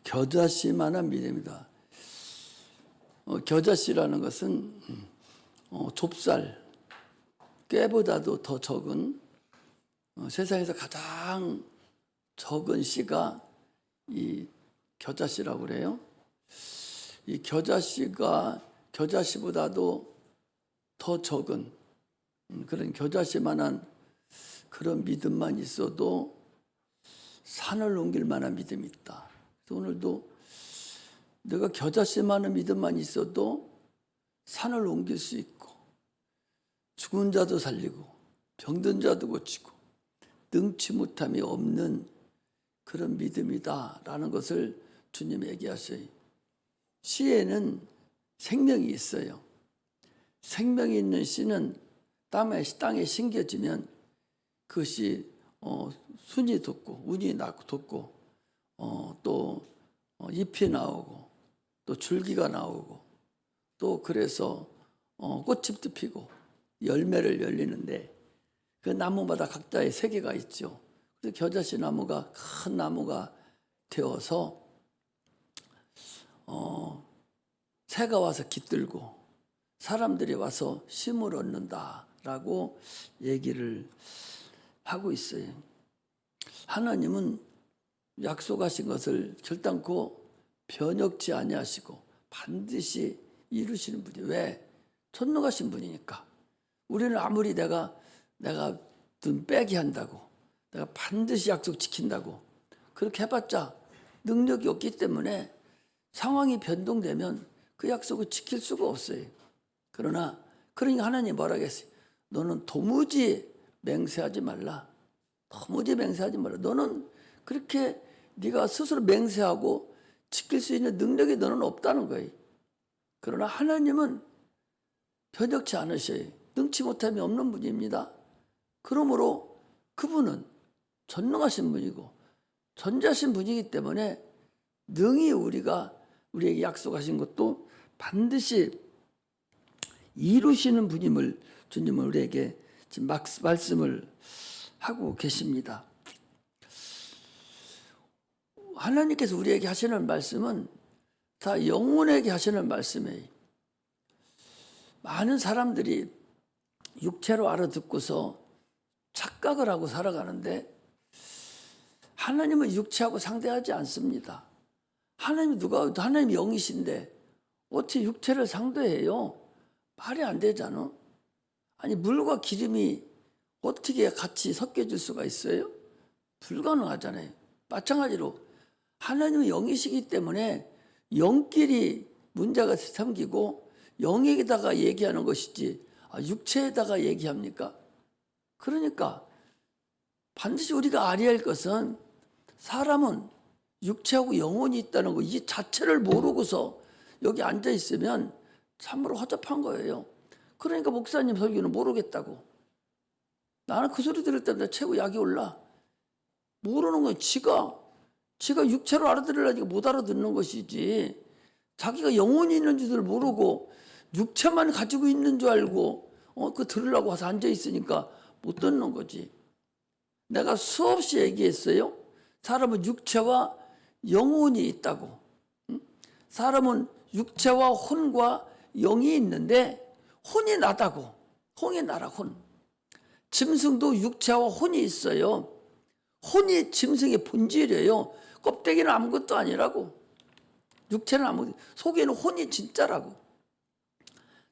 겨자씨만한 믿음이다. 겨자씨라는 것은 좁쌀, 꾀보다도 더 적은 세상에서 가장 적은 씨가 이 겨자씨라고 그래요. 이 겨자씨가 겨자씨보다도 더 적은 그런 겨자씨만한 그런 믿음만 있어도 산을 옮길 만한 믿음이 있다. 그래서 오늘도 내가 겨자씨만한 믿음만 있어도 산을 옮길 수 있고 죽은 자도 살리고 병든 자도 고치고 능치 못함이 없는 그런 믿음이다라는 것을 주님이 얘기하셔요. 씨에는 생명이 있어요. 생명이 있는 씨는 땅에 심겨지면 그것이 순이 돋고 운이 돋고 또 잎이 나오고 또 줄기가 나오고 또 그래서 꽃잎도 피고 열매를 열리는데 그 나무마다 각자의 세계가 있죠. 그래서 겨자씨 나무가 큰 나무가 되어서 새가 와서 깃들고 사람들이 와서 심을 얻는다라고 얘기를 하고 있어요. 하나님은 약속하신 것을 결단코 변혁지 아니하시고 반드시 이루시는 분이 왜? 전능하신 분이니까. 우리는 아무리 내가 눈 빼게 한다고 내가 반드시 약속 지킨다고 그렇게 해봤자 능력이 없기 때문에 상황이 변동되면 그 약속을 지킬 수가 없어요. 그러니까 하나님이 뭐라 하겠어요? 너는 도무지 맹세하지 말라. 도무지 맹세하지 말라. 너는 그렇게 네가 스스로 맹세하고 지킬 수 있는 능력이 너는 없다는 거예요. 그러나 하나님은 변혁치 않으셔요. 능치 못함이 없는 분입니다. 그러므로 그분은 전능하신 분이고 전자신 분이기 때문에 능히 우리에게 약속하신 것도 반드시 이루시는 분임을 주님은 우리에게 지금 말씀을 하고 계십니다. 하나님께서 우리에게 하시는 말씀은 다 영혼에게 하시는 말씀이에요. 많은 사람들이 육체로 알아듣고서 착각을 하고 살아가는데 하나님은 육체하고 상대하지 않습니다. 하나님이 영이신데 어떻게 육체를 상대해요? 말이 안 되잖아. 아니 물과 기름이 어떻게 같이 섞여질 수가 있어요? 불가능하잖아요. 마찬가지로 하나님은 영이시기 때문에 영끼리 문제가 생기고 영에다가 얘기하는 것이지 육체에다가 얘기합니까? 그러니까 반드시 우리가 알아야 할 것은 사람은 육체하고 영혼이 있다는 거 이 자체를 모르고서 여기 앉아 있으면 참으로 허접한 거예요. 그러니까 목사님 설교는 모르겠다고. 나는 그 소리 들을 때마다 최고 약이 올라. 모르는 건 지가 육체로 알아들으려니까 못 알아듣는 것이지. 자기가 영혼이 있는 줄을 모르고 육체만 가지고 있는 줄 알고 그 들으려고 와서 앉아 있으니까 못 듣는 거지. 내가 수없이 얘기했어요. 사람은 육체와 영혼이 있다고. 사람은 육체와 혼과 영이 있는데 혼이 나다고. 혼이 나라 혼. 짐승도 육체와 혼이 있어요. 혼이 짐승의 본질이에요. 껍데기는 아무것도 아니라고. 육체는 아무것도, 속에는 혼이 진짜라고.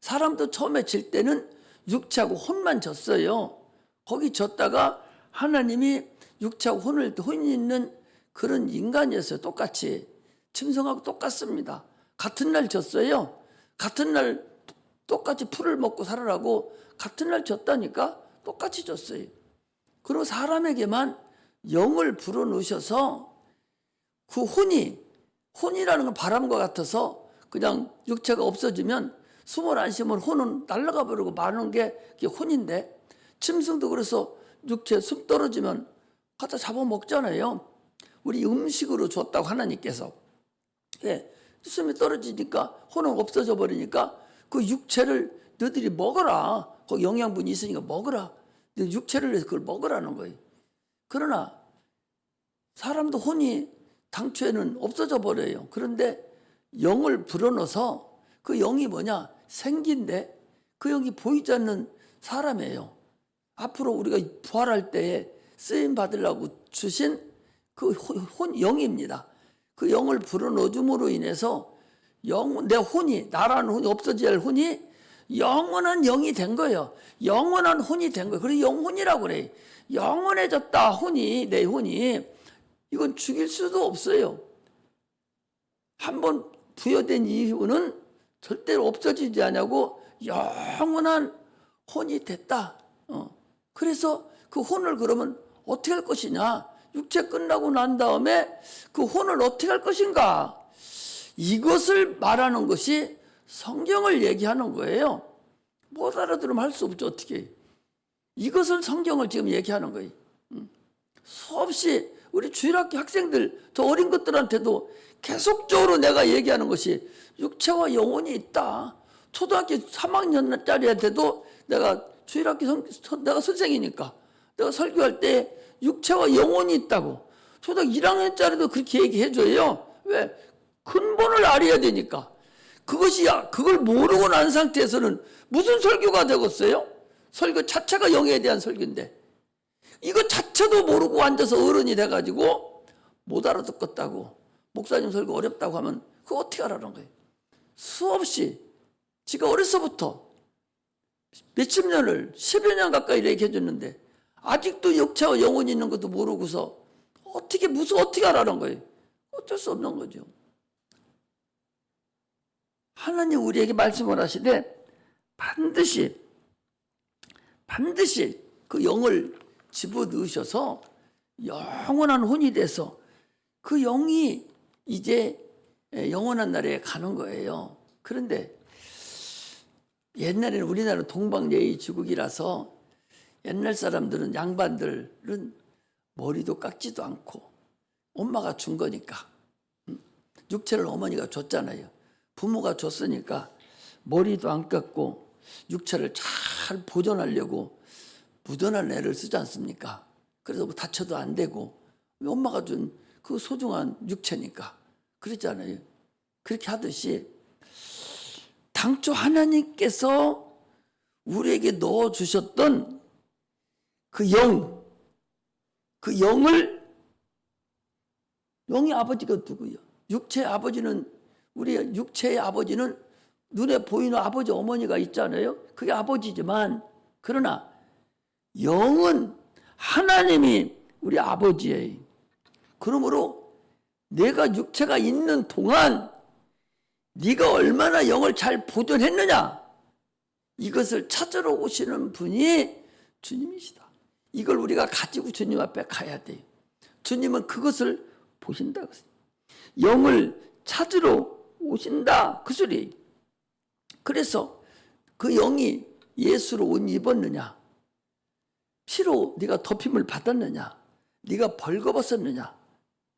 사람도 처음에 질 때는 육체하고 혼만 졌어요. 거기 졌다가 하나님이 육체하고 혼이 있는 그런 인간이었어요. 똑같이. 짐승하고 똑같습니다. 같은 날 졌어요. 같은 날 똑같이 풀을 먹고 살아라고 같은 날 졌다니까 똑같이 졌어요. 그리고 사람에게만 영을 불어넣으셔서 그 혼이라는 건 바람과 같아서 그냥 육체가 없어지면 숨을 안 쉬면 혼은 날아가 버리고 마는 게 그게 혼인데 짐승도 그래서 육체 숨 떨어지면 갖다 잡아먹잖아요. 우리 음식으로 줬다고 하나님께서. 예, 숨이 떨어지니까 혼은 없어져 버리니까 그 육체를 너희들이 먹어라. 거기 영양분이 있으니까 먹어라. 육체를 위해서 그걸 먹으라는 거예요. 그러나 사람도 혼이 당초에는 없어져 버려요. 그런데 영을 불어넣어서 그 영이 뭐냐? 생기인데 그 영이 보이지 않는 사람이에요. 앞으로 우리가 부활할 때에 쓰임 받으려고 주신 그 영입니다. 그 영을 불어넣어 줌으로 인해서 내 혼이, 나라는 혼이, 없어져야 할 혼이 영원한 영이 된 거예요. 영원한 혼이 된 거예요. 그래서 영혼이라고 그래요. 영원해졌다, 혼이, 내 혼이. 이건 죽일 수도 없어요. 한번 부여된 이후는 절대로 없어지지 않냐고 영원한 혼이 됐다. 그래서 그 혼을 그러면 어떻게 할 것이냐? 육체 끝나고 난 다음에 그 혼을 어떻게 할 것인가? 이것을 말하는 것이 성경을 얘기하는 거예요. 못 알아들으면 할 수 없죠. 어떻게? 이것을 성경을 지금 얘기하는 거예요. 수없이 우리 주일학교 학생들, 저 어린 것들한테도 계속적으로 내가 얘기하는 것이 육체와 영혼이 있다. 초등학교 3학년짜리한테도 내가 주일학교 내가 선생이니까 내가 설교할 때 육체와 영혼이 있다고. 초등학교 1학년짜리도 그렇게 얘기해줘요. 왜? 근본을 알아야 되니까. 그걸 모르고 난 상태에서는 무슨 설교가 되겠어요? 설교 자체가 영에 대한 설교인데 이거 자체도 모르고 앉아서 어른이 돼가지고 못 알아듣겠다고, 목사님 설교 어렵다고 하면 그거 어떻게 하라는 거예요? 수없이 지가 어려서부터 몇십 년을 10여 년 가까이 얘기해 줬는데 아직도 육체와 영혼이 있는 것도 모르고서 어떻게 하라는 거예요? 어쩔 수 없는 거죠. 하나님 우리에게 말씀을 하시되 반드시 그 영을 집어넣으셔서 영원한 혼이 돼서 그 영이 이제 영원한 나라에 가는 거예요. 그런데 옛날에는 우리나라는 동방예의지국이라서 옛날 사람들은, 양반들은 머리도 깎지도 않고 엄마가 준 거니까, 육체를 어머니가 줬잖아요. 부모가 줬으니까 머리도 안 깎고 육체를 잘 보존하려고 무던한 애를 쓰지 않습니까? 그래서 뭐 다쳐도 안 되고, 엄마가 준 그 소중한 육체니까 그렇잖아요. 그렇게 하듯이 당초 하나님께서 우리에게 넣어주셨던 그 영의 아버지가 누구예요? 육체의 아버지는, 우리 육체의 아버지는 눈에 보이는 아버지, 어머니가 있잖아요. 그게 아버지지만, 그러나 영은 하나님이 우리 아버지예요. 그러므로 내가 육체가 있는 동안 네가 얼마나 영을 잘 보존했느냐, 이것을 찾으러 오시는 분이 주님이시다. 이걸 우리가 가지고 주님 앞에 가야 돼요. 주님은 그것을 보신다고 했어요. 영을 찾으러 오신다, 그 소리예요. 그래서 그 영이 예수로 옷 입었느냐, 피로 네가 덮임을 받았느냐, 네가 벌거벗었느냐,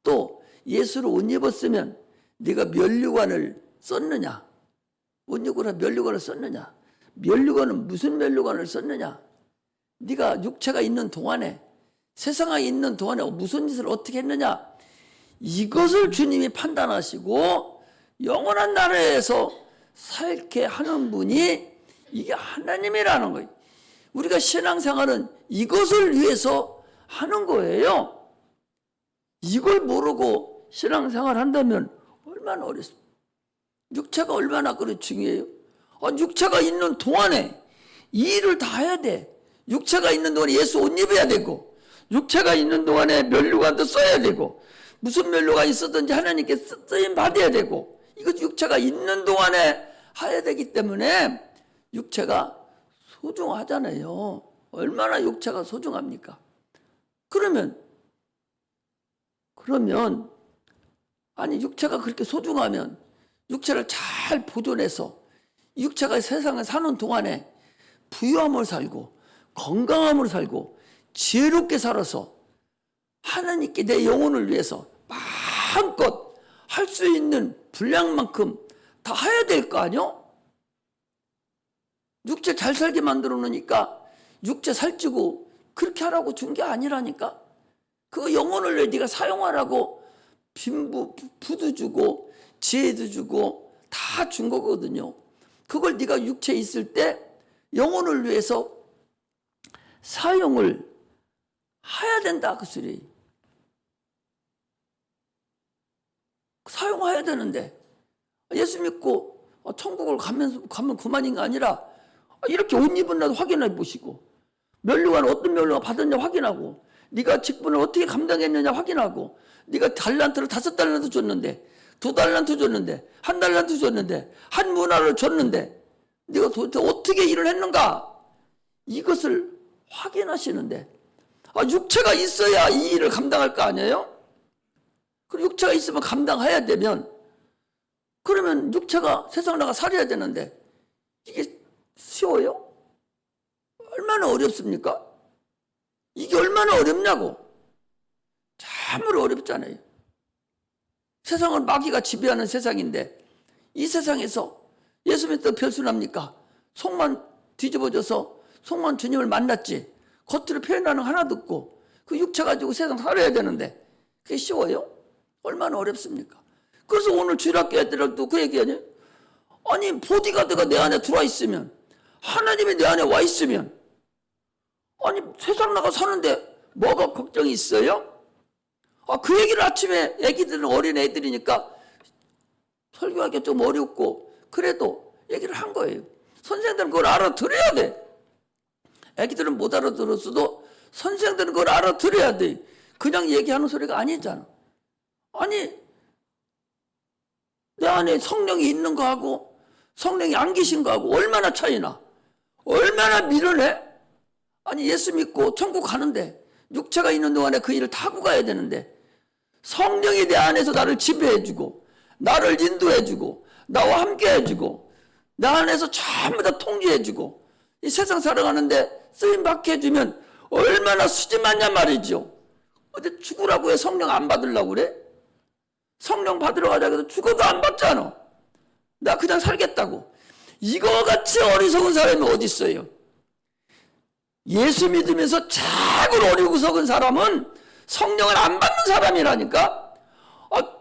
또 예수로 옷 입었으면 네가 면류관을 썼느냐, 옷 입고 면류관을 썼느냐, 면류관은 무슨 면류관을 썼느냐, 네가 육체가 있는 동안에, 세상에 있는 동안에 무슨 짓을 어떻게 했느냐, 이것을 주님이 판단하시고 영원한 나라에서 살게 하는 분이 이게 하나님이라는 거예요. 우리가 신앙생활은 이것을 위해서 하는 거예요. 이걸 모르고 신앙생활 한다면 얼마나 어렵습니까? 육체가 얼마나 그래 중요해요? 육체가 있는 동안에 이 일을 다 해야 돼. 육체가 있는 동안에 예수 옷 입어야 되고, 육체가 있는 동안에 면류관도 써야 되고, 무슨 면류관이 있었든지 하나님께 쓰임 받아야 되고, 이거 육체가 있는 동안에 해야 되기 때문에 육체가 소중하잖아요. 얼마나 육체가 소중합니까? 그러면 아니 육체가 그렇게 소중하면 육체를 잘 보존해서 육체가 세상에 사는 동안에 부유함을 살고 건강함을 살고 지혜롭게 살아서 하나님께 내 영혼을 위해서 마음껏 할 수 있는 분량만큼 다 해야 될 거 아니요? 육체 잘 살게 만들어 놓으니까 육체 살찌고 그렇게 하라고 준 게 아니라니까. 그 영혼을 왜 네가 사용하라고 부도 주고 지혜도 주고 다 준 거거든요. 그걸 네가 육체에 있을 때 영혼을 위해서 사용을 해야 된다, 그 소리. 사용해야 되는데 예수 믿고 천국을 가면 그만인 게 아니라 이렇게 옷 입은 날 확인해 보시고, 면류관 어떤 면류관 받았냐 확인하고, 네가 직분을 어떻게 감당했느냐 확인하고, 네가 달란트를 5달란트 줬는데, 2달란트 줬는데, 1달란트 줬는데, 한 문화를 줬는데 네가 도대체 어떻게 일을 했는가, 이것을 확인하시는데, 육체가 있어야 이 일을 감당할 거 아니에요? 그리고 육체가 있으면 감당해야 되면, 그러면 육체가 세상 나가 살아야 되는데 이게 쉬워요? 얼마나 어렵습니까? 이게 얼마나 어렵냐고. 참으로 어렵잖아요. 세상은 마귀가 지배하는 세상인데, 이 세상에서 예수 믿다 별순합니까? 속만 뒤집어져서 속만 주님을 만났지, 겉으로 표현하는 거 하나도 없고 그 육체 가지고 세상 살아야 되는데 그게 쉬워요? 얼마나 어렵습니까? 그래서 오늘 주일학교 애들도 그 얘기하냐? 아니, 보디가드가 내 안에 들어와 있으면, 하나님이 내 안에 와 있으면, 아니 세상 나가 사는데 뭐가 걱정이 있어요? 그 얘기를 아침에 애기들은 어린 애들이니까 설교하기 좀 어렵고 그래도 얘기를 한 거예요. 선생들은 그걸 알아들어야 돼. 애기들은 못 알아들었어도 선생들은 그걸 알아들어야 돼. 그냥 얘기하는 소리가 아니잖아. 아니, 내 안에 성령이 있는 거하고 성령이 안 계신 거하고 얼마나 차이나? 얼마나 미련해? 아니, 예수 믿고 천국 가는데 육체가 있는 동안에 그 일을 타고 가야 되는데, 성령이 내 안에서 나를 지배해주고 나를 인도해주고 나와 함께해주고 내 안에서 전부 다 통제해주고 이 세상 살아가는데 쓰임받게 해주면 얼마나 수지맞냐 말이죠. 어디 죽으라고 해? 성령 안 받으려고 그래? 성령 받으러 가자고 해도 죽어도 안 받잖아. 나 그냥 살겠다고. 이거 같이 어리석은 사람이 어디 있어요? 예수 믿으면서 자꾸 어리석은 사람은 성령을 안 받는 사람이라니까.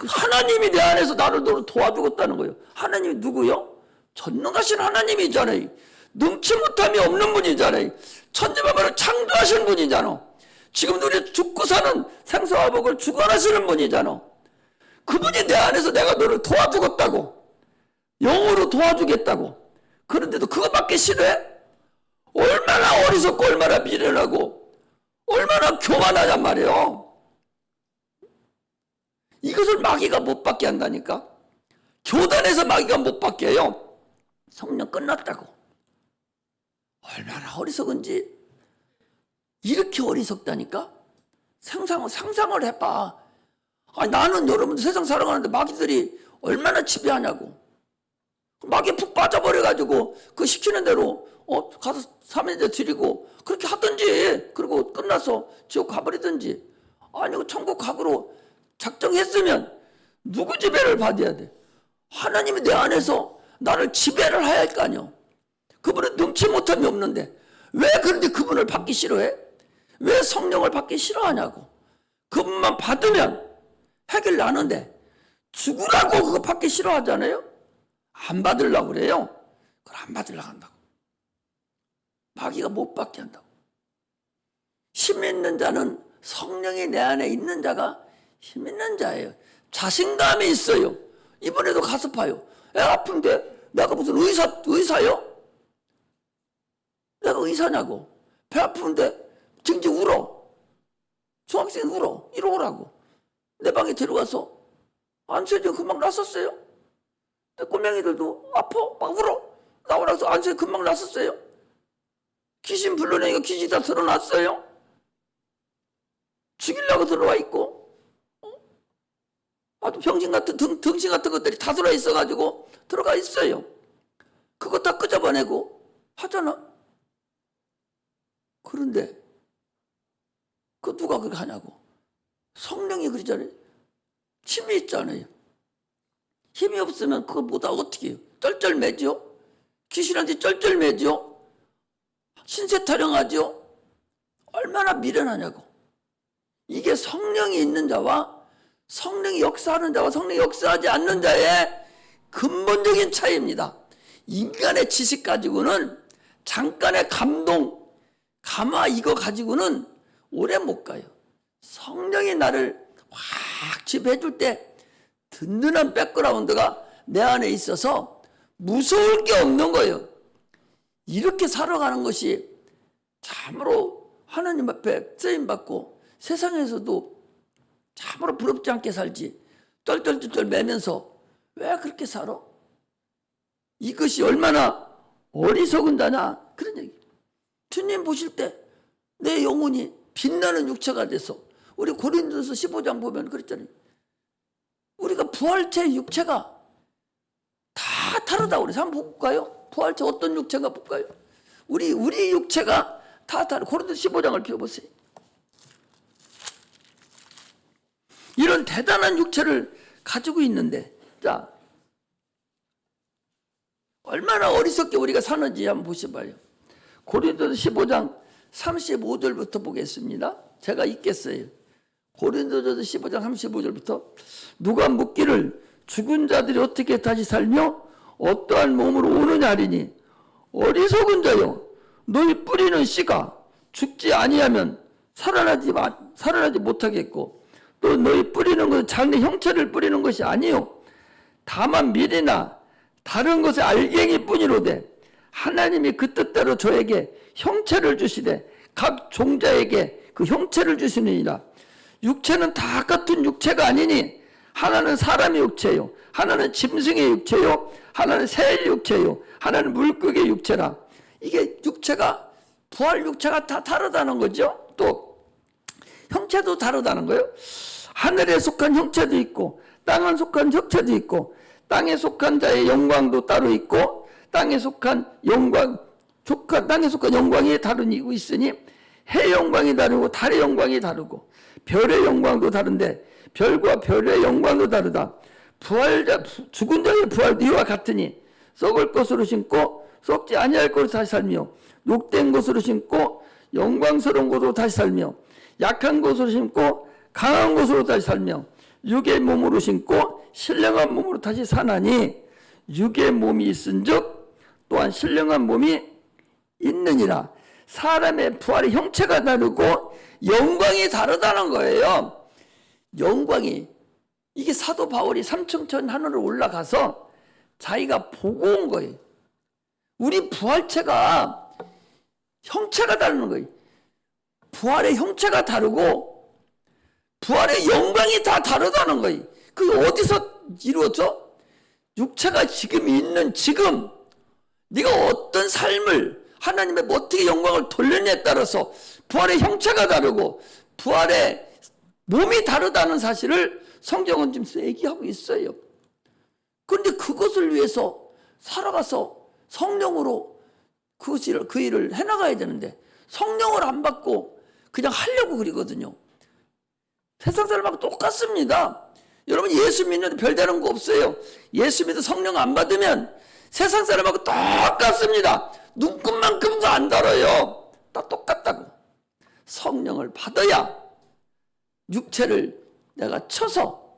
하나님이 내 안에서 나를 도와주겠다는 거예요. 하나님이 누구요? 전능하신 하나님이잖아요. 능치 못함이 없는 분이잖아요. 천지만물을 창조하신 분이잖아. 지금 우리 죽고 사는 생사와 복을 주관하시는 분이잖아. 그분이 내 안에서 내가 너를 도와주겠다고, 영으로 도와주겠다고. 그런데도 그것밖에 싫어해? 얼마나 어리석고 얼마나 미련하고 얼마나 교만하냔 말이에요. 이것을 마귀가 못 받게 한다니까. 교단에서 마귀가 못 받게 해요. 성령 끝났다고. 얼마나 어리석은지. 이렇게 어리석다니까. 상상을 해봐. 나는 여러분들 세상 살아가는데 마귀들이 얼마나 지배하냐고. 마귀에 푹 빠져버려가지고 그 시키는 대로 가서 사면제 드리고 그렇게 하든지, 그리고 끝나서 지옥 가버리든지, 아니고 천국 가기로 작정했으면 누구 지배를 받아야 돼? 하나님이 내 안에서 나를 지배를 해야 할 거 아니야. 그분은 능치 못함이 없는데 왜 그런데 그분을 받기 싫어해? 왜 성령을 받기 싫어하냐고. 그분만 받으면 해결 나는데 죽으라고 그거 받기 싫어하잖아요. 안 받으려고 그래요. 그걸 안 받으려고 한다고. 마귀가 못 받게 한다고. 힘 있는 자는, 성령이 내 안에 있는 자가 힘 있는 자예요. 자신감이 있어요. 이번에도 가습해요. 애 아픈데 내가 무슨 의사요? 내가 의사냐고. 배 아픈데 징징 울어. 중학생이 울어. 이러라고. 내 방에 들어가서 안수해줘 금방 났었어요. 꼬맹이들도 아파 막 울어. 나오라서 안수해 금방 났었어요. 귀신 불러내니까 귀신이 다 드러났어요. 죽이려고 들어와 있고, 아주 병신 같은 등신 같은 것들이 다 들어와 있어가지고 들어가 있어요. 그거 다 끄집어내고 하잖아. 그런데 그 누가 그렇게 하냐고. 성령이 그러잖아요. 힘이 있잖아요. 힘이 없으면 그거보다 어떻게 해요? 쩔쩔매죠? 귀신한테 쩔쩔매죠? 신세 타령하죠? 얼마나 미련하냐고. 이게 성령이 있는 자와 성령이 역사하는 자와 성령이 역사하지 않는 자의 근본적인 차이입니다. 인간의 지식 가지고는, 잠깐의 감동, 감화 이거 가지고는 오래 못 가요. 성령이 나를 확 지배해 줄 때 든든한 백그라운드가 내 안에 있어서 무서울 게 없는 거예요. 이렇게 살아가는 것이 참으로 하나님 앞에 쓰임받고 세상에서도 참으로 부럽지 않게 살지. 쩔쩔쩔쩔 매면서 왜 그렇게 살아? 이것이 얼마나 어리석은 자냐, 그런 얘기. 주님 보실 때 내 영혼이 빛나는 육체가 돼서, 우리 고린도서 15장 보면 그랬잖아요. 우리가 부활체 육체가 다 다르다. 우리 한번 볼까요? 부활체 어떤 육체가 볼까요? 우리 육체가 다 다르. 고린도서 15장을 펴보세요. 이런 대단한 육체를 가지고 있는데, 자, 얼마나 어리석게 우리가 사는지 한번 보셔봐요. 고린도서 15장 35절부터 보겠습니다. 제가 읽겠어요. 고린도서 15장 35절부터 누가 묻기를 죽은 자들이 어떻게 다시 살며 어떠한 몸으로 오느냐 하리니, 어리석은 자여, 너희 뿌리는 씨가 죽지 아니하면 살아나지 못하겠고, 또 너희 뿌리는 것은 장래 형체를 뿌리는 것이 아니요 다만 밀이나 다른 것의 알갱이 뿐이로되, 하나님이 그 뜻대로 저에게 형체를 주시되 각 종자에게 그 형체를 주시느니라. 육체는 다 같은 육체가 아니니, 하나는 사람의 육체요, 하나는 짐승의 육체요, 하나는 새의 육체요, 하나는 물고기의 육체라. 이게 육체가, 부활 육체가 다 다르다는 거죠. 또 형체도 다르다는 거예요. 하늘에 속한 형체도 있고 땅에 속한 형체도 있고, 땅에 속한 자의 영광도 따로 있고 땅에 속한 영광이 다르고 있으니, 해의 영광이 다르고 달의 영광이 다르고 별의 영광도 다른데 별과 별의 영광도 다르다. 죽은 자의 부활도 이와 같으니, 썩을 것으로 심고 썩지 아니할 것으로 다시 살며, 욕된 것으로 심고 영광스러운 것으로 다시 살며, 약한 것으로 심고 강한 것으로 다시 살며, 육의 몸으로 심고 신령한 몸으로 다시 사나니, 육의 몸이 있은즉 또한 신령한 몸이 있느니라. 사람의 부활의 형체가 다르고 영광이 다르다는 거예요. 영광이, 이게 사도 바울이 삼층천 하늘을 올라가서 자기가 보고 온 거예요. 우리 부활체가 형체가 다르는 거예요. 부활의 형체가 다르고 부활의 영광이 다 다르다는 거예요. 그게 어디서 이루어져? 육체가 지금 있는 지금 네가 어떤 삶을 하나님의 어떻게 영광을 돌리느냐에 따라서 부활의 형체가 다르고 부활의 몸이 다르다는 사실을 성경은 지금 얘기하고 있어요. 그런데 그것을 위해서 살아가서 성령으로 그 일을 해나가야 되는데, 성령을 안 받고 그냥 하려고 그러거든요. 세상 사람하고 똑같습니다. 여러분, 예수 믿는데 별다른 거 없어요. 예수 믿어 성령 안 받으면 세상 사람하고 똑같습니다. 눈끝만큼도 안 달아요. 다 똑같다고. 성령을 받아야 육체를 내가 쳐서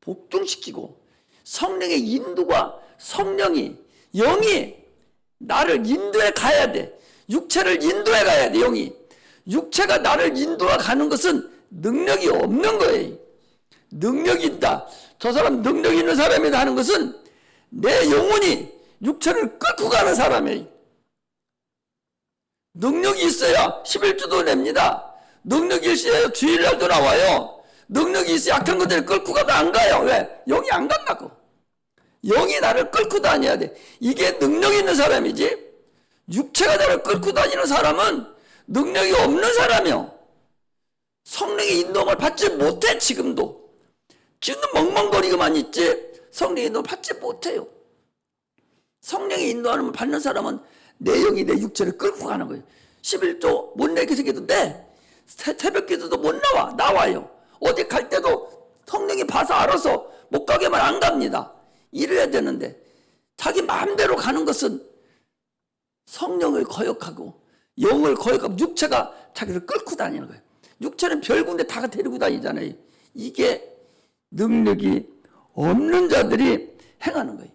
복종시키고, 성령의 인도가, 성령이, 영이 나를 인도해 가야 돼. 육체를 인도해 가야 돼. 영이, 육체가 나를 인도해 가는 것은 능력이 없는 거예요. 능력이 있다, 저 사람 능력 있는 사람이다 하는 것은 내 영혼이 육체를 끌고 가는 사람이에요. 능력이 있어야 11조도 냅니다. 능력이 있어야 주일날도 나와요. 능력이 있어야 약한 것들을 끌고 가도 안 가요. 왜? 영이 안 간다고. 영이 나를 끌고 다녀야 돼. 이게 능력 있는 사람이지, 육체가 나를 끌고 다니는 사람은 능력이 없는 사람이요. 성령의 인도를 받지 못해. 지금도 멍멍거리고만 있지 성령의 인도를 받지 못해요. 성령의 인도하는 받는 사람은 내 영이 내 육체를 끌고 가는 거예요. 11조 못 내게 생겨도 돼. 새벽 기도도 못 나와요. 어디 갈 때도 성령이 봐서 알아서 못 가게만 안 갑니다. 이래야 되는데, 자기 마음대로 가는 것은 성령을 거역하고 영을 거역하고 육체가 자기를 끌고 다니는 거예요. 육체는 별 군데 다 데리고 다니잖아요. 이게 능력이 없는 자들이 행하는 거예요.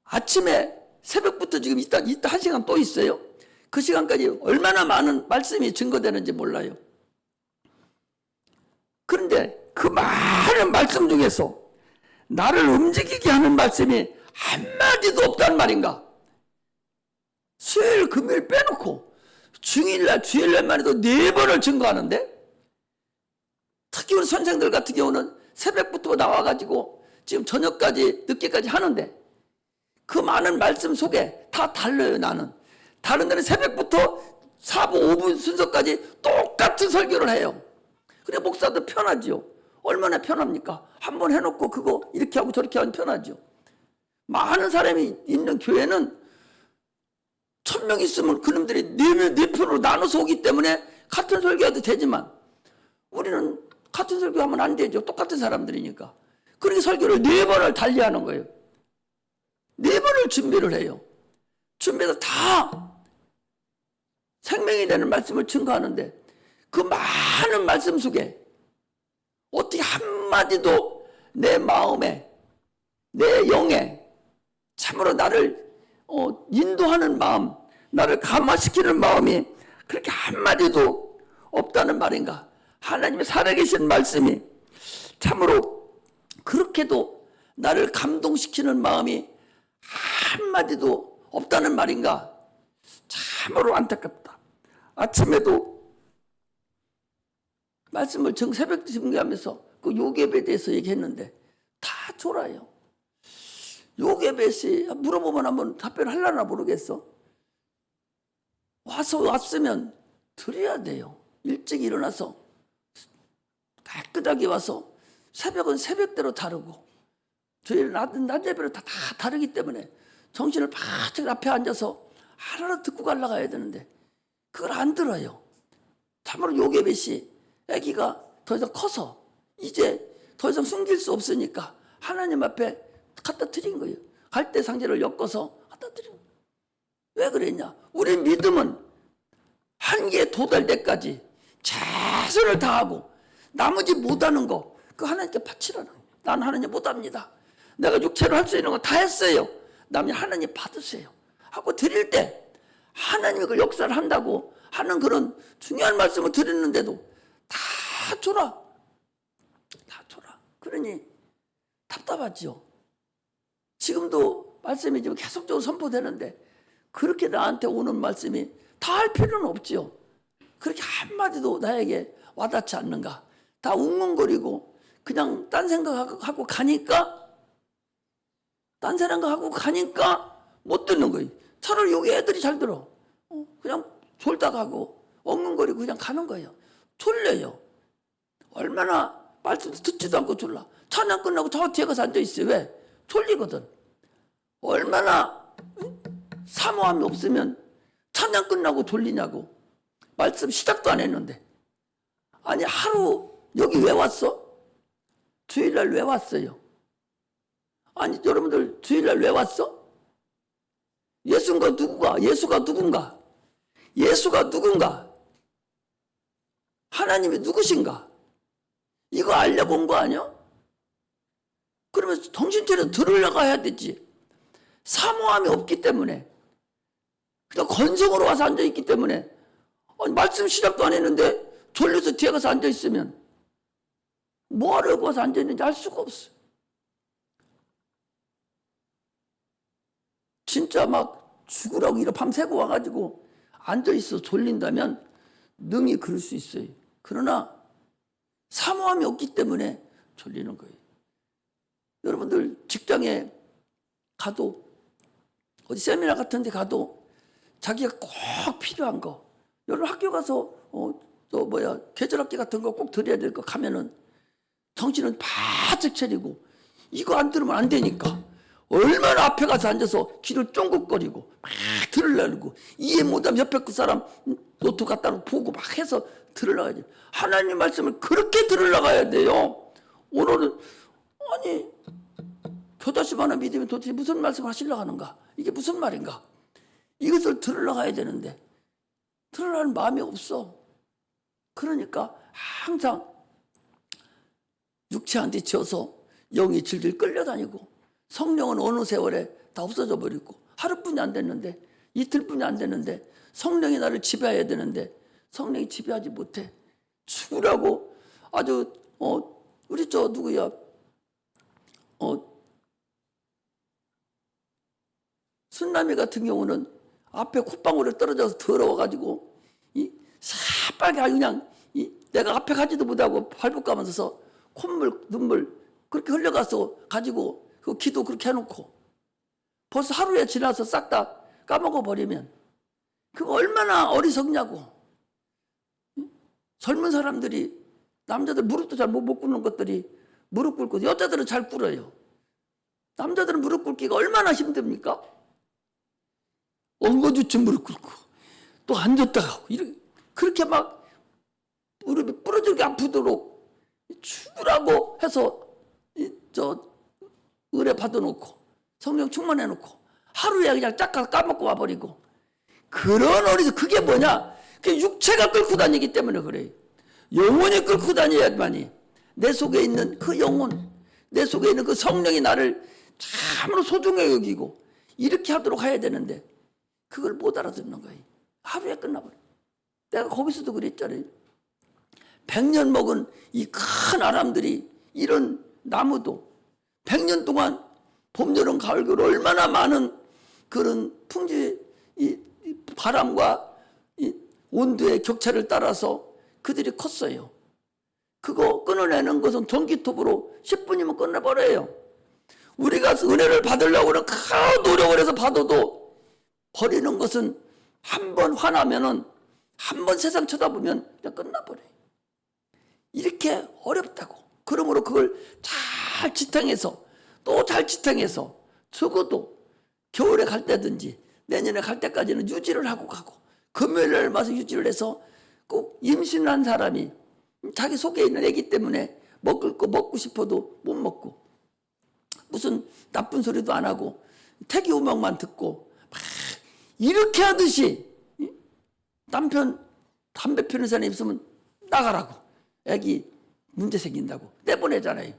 아침에 새벽부터 지금 이따 1시간 또 있어요. 그 시간까지 얼마나 많은 말씀이 증거되는지 몰라요. 그런데 그 많은 말씀 중에서 나를 움직이게 하는 말씀이 한마디도 없단 말인가? 수요일, 금요일 빼놓고 주일날만 해도 4번을 증거하는데, 특히 우리 선생들 같은 경우는 새벽부터 나와가지고 지금 저녁까지 늦게까지 하는데, 그 많은 말씀 속에 다 달라요. 나는 다른 데는 새벽부터 4부 5분 순서까지 똑같은 설교를 해요. 그래 목사도 편하지요. 얼마나 편합니까? 한번 해놓고 그거 이렇게 하고 저렇게 하면 편하죠. 많은 사람이 있는 교회는 1000명 있으면 그놈들이 4편으로 나눠서 오기 때문에 같은 설교해도 되지만, 우리는 같은 설교하면 안 되죠. 똑같은 사람들이니까. 그러니까 설교를 4번을 달리하는 거예요. 4번을 준비를 해요. 준비해서 다 생명이 되는 말씀을 증거하는데, 그 많은 말씀 속에 어떻게 한마디도 내 마음에, 내 영에 참으로 나를 인도하는 마음, 나를 감화시키는 마음이 그렇게 한마디도 없다는 말인가? 하나님의 살아계신 말씀이 참으로 그렇게도 나를 감동시키는 마음이 한마디도 없다는 말인가? 참으로 안타깝다. 아침에도 말씀을 새벽 증거하면서 그 요괴배에 대해서 얘기했는데 다 졸아요. 요괴배씨 물어보면 한번 답변하려나 모르겠어. 왔으면 드려야 돼요. 일찍 일어나서 깨끗하게 와서, 새벽은 새벽대로 다르고 저희는 낮 예배로 다 다르기 때문에 정신을 바짝 앞에 앉아서 하나하나 듣고 가야 되는데 그걸 안 들어요. 참으로 요괴배씨 아기가 더 이상 커서 이제 더 이상 숨길 수 없으니까 하나님 앞에 갖다 드린 거예요. 갈대 상자를 엮어서 갖다 드린 거예요. 왜 그랬냐? 우리 믿음은 한계에 도달 때까지 최선을 다하고 나머지 못하는 거 그 하나님께 바치라는 거예요. 난 하나님 못합니다. 내가 육체로 할 수 있는 거 다 했어요. 남이 하나님 받으세요 하고 드릴 때 하나님이 그 역사를 한다고 하는 그런 중요한 말씀을 드렸는데도 다 줘라. 다 줘라. 그러니 답답하죠. 지금도 말씀이 지금 계속적으로 선포되는데 그렇게 나한테 오는 말씀이 다 할 필요는 없죠. 그렇게 한마디도 나에게 와닿지 않는가? 다 웅웅거리고 그냥 딴 생각하고 가니까, 못 듣는 거예요. 차라리 여기 애들이 잘 들어. 그냥 졸다 가고 엉엉거리고 그냥 가는 거예요. 졸려요. 얼마나 말씀도 듣지도 않고 졸라. 찬양 끝나고 저 뒤에 가서 앉아있어요. 왜? 졸리거든. 얼마나 사모함이 없으면 찬양 끝나고 졸리냐고. 말씀 시작도 안 했는데. 아니 하루 여기 왜 왔어? 주일날 왜 왔어요? 아니 여러분들 주일날 왜 왔어? 예수가 누군가? 예수가 누군가? 하나님이 누구신가? 이거 알려고 온 거 아니야? 그러면 정신 차려 들으려고 해야 되지. 사모함이 없기 때문에, 그냥 건성으로 와서 앉아있기 때문에, 말씀 시작도 안 했는데 졸려서 뒤에 가서 앉아있으면 뭐 하려고 와서 앉아있는지 알 수가 없어. 진짜 막 죽으라고 이렇게 밤새고 와가지고 앉아있어 졸린다면 능히 그럴 수 있어요. 그러나 사모함이 없기 때문에 졸리는 거예요. 여러분들 직장에 가도, 어디 세미나 같은 데 가도 자기가 꼭 필요한 거, 여러분 학교 가서 계절학기 같은 거 꼭 드려야 될 거 가면은 정신은 바짝 차리고 이거 안 들으면 안 되니까 얼마나 앞에 가서 앉아서 귀를 쫑긋거리고 막 들으려고, 이해 못하면 옆에 그 사람 노트 갖다 놓고 보고 막 해서 들으려고. 하나님 말씀을 그렇게 들으려가야 돼요. 오늘은 아니 교다심 하나 믿으면 도대체 무슨 말씀을 하시려고 하는가? 이게 무슨 말인가? 이것을 들으려가야 되는데 들으려는 마음이 없어. 그러니까 항상 육체한테 지어서 영이 질질 끌려다니고 성령은 어느 세월에 다 없어져 버리고 하루뿐이 안 됐는데 이틀뿐이 안 됐는데 성령이 나를 지배해야 되는데 성령이 지배하지 못해 죽으라고 아주 우리 저 누구야 순남이 같은 경우는 앞에 콧방울에 떨어져서 더러워가지고 이 새빨개 그냥 내가 앞에 가지도 못하고 발붙 감아서 콧물 눈물 그렇게 흘려가서 가지고 그 기도 그렇게 해놓고 벌써 하루에 지나서 싹 다 까먹어 버리면 그거 얼마나 어리석냐고. 젊은 사람들이 남자들 무릎도 잘 못 꿇는 것들이 무릎 꿇고 여자들은 잘 꿇어요. 남자들은 무릎 꿇기가 얼마나 힘듭니까? 엉거주춤 무릎 꿇고 또 앉았다가 하고 그렇게 막 무릎이 부러지게 아프도록 죽으라고 해서 은혜 받아놓고 성령 충만해놓고 하루에 그냥 쫙 까먹고 와버리고 그런 어리석 그게 뭐냐? 그게 육체가 끌고 다니기 때문에 그래요. 영혼이 끌고 다녀야만이 내 속에 있는 그 영혼 내 속에 있는 그 성령이 나를 참으로 소중하게 여기고 이렇게 하도록 해야 되는데 그걸 못 알아듣는 거예요. 하루에 끝나버려. 내가 거기서도 그랬잖아요. 100년 먹은 이 큰 아람들이 이런 나무도 100년 동안 봄, 여름, 가을, 겨울 얼마나 많은 그런 이 바람과 이 온도의 격차를 따라서 그들이 컸어요. 그거 끊어내는 것은 전기톱으로 10분이면 끝내버려요. 우리가 은혜를 받으려고 하는 큰 노력을 해서 받아도 버리는 것은 한 번 화나면은 한 번 세상 쳐다보면 그냥 끝나버려요. 이렇게 어렵다고. 그러므로 그걸 잘 지탱해서 또 잘 지탱해서 적어도 겨울에 갈 때든지 내년에 갈 때까지는 유지를 하고 가고 금요일날 와서 유지를 해서 꼭 임신한 사람이 자기 속에 있는 애기 때문에 먹을 거 먹고 싶어도 못 먹고 무슨 나쁜 소리도 안 하고 태기 오명만 듣고 막 이렇게 하듯이 남편 담배 피우는 사람이 있으면 나가라고 애기 문제 생긴다고 내보내잖아요.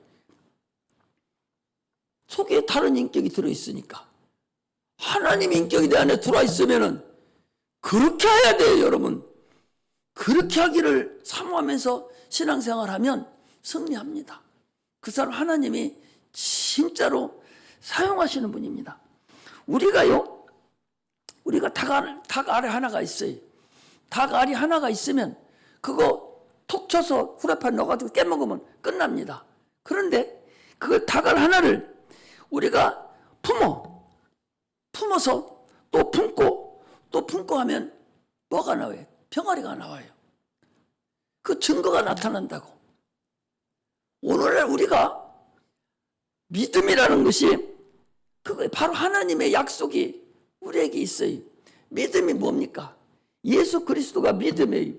속에 다른 인격이 들어있으니까 하나님 인격이 내 안에 들어있으면은 그렇게 해야 돼요. 여러분 그렇게 하기를 사모하면서 신앙생활하면 승리합니다. 그 사람 하나님이 진짜로 사용하시는 분입니다. 우리가 닭 알이 하나가 있어요. 닭 알이 하나가 있으면 그거 톡 쳐서 후라이팬 넣어가지고 깨먹으면 끝납니다. 그런데 그 닭알 하나를 우리가 품어서 또 품고 하면 뭐가 나와요? 병아리가 나와요. 그 증거가 나타난다고. 오늘날 우리가 믿음이라는 것이 그거 바로 하나님의 약속이 우리에게 있어요. 믿음이 뭡니까? 예수 그리스도가 믿음이에요.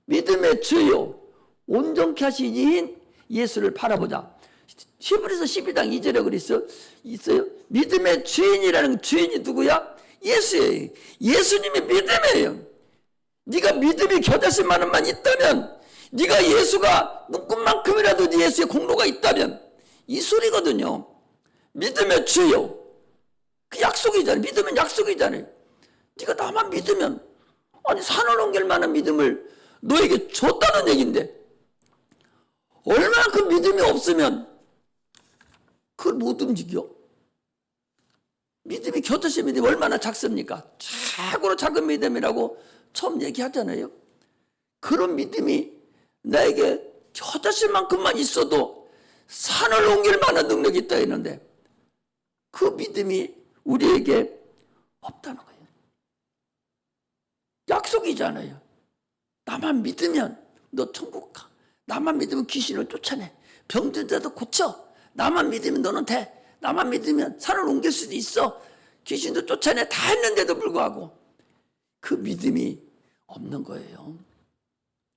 믿음의 주요 온전케 하신 이인 예수를 바라보자. 히브리서 12장 2절에 있어요. 믿음의 주인이라는 주인이 누구야? 예수예요. 예수님이 믿음이에요. 네가 믿음이 겨자씨만큼만 있다면 네가 예수가 눈꽃만큼이라도 네 예수의 공로가 있다면 이 소리거든요. 믿음의 주요. 그 약속이잖아요. 믿으면 약속이잖아요. 네가 나만 믿으면 아니 산을 옮길 만한 믿음을 너에게 줬다는 얘기인데 얼마나 그 믿음이 없으면 그걸 못 움직여? 믿음이 겨자씨 믿음이 얼마나 작습니까? 최고로 작은 믿음이라고 처음 얘기하잖아요. 그런 믿음이 나에게 겨자씨만큼만 있어도 산을 옮길 만한 능력이 있다 했는데 그 믿음이 우리에게 없다는 거예요. 약속이잖아요. 나만 믿으면 너 천국 가. 나만 믿으면 귀신을 쫓아내. 병든 자도 고쳐. 나만 믿으면 너는 돼. 나만 믿으면 산을 옮길 수도 있어. 귀신도 쫓아내. 다 했는데도 불구하고 그 믿음이 없는 거예요.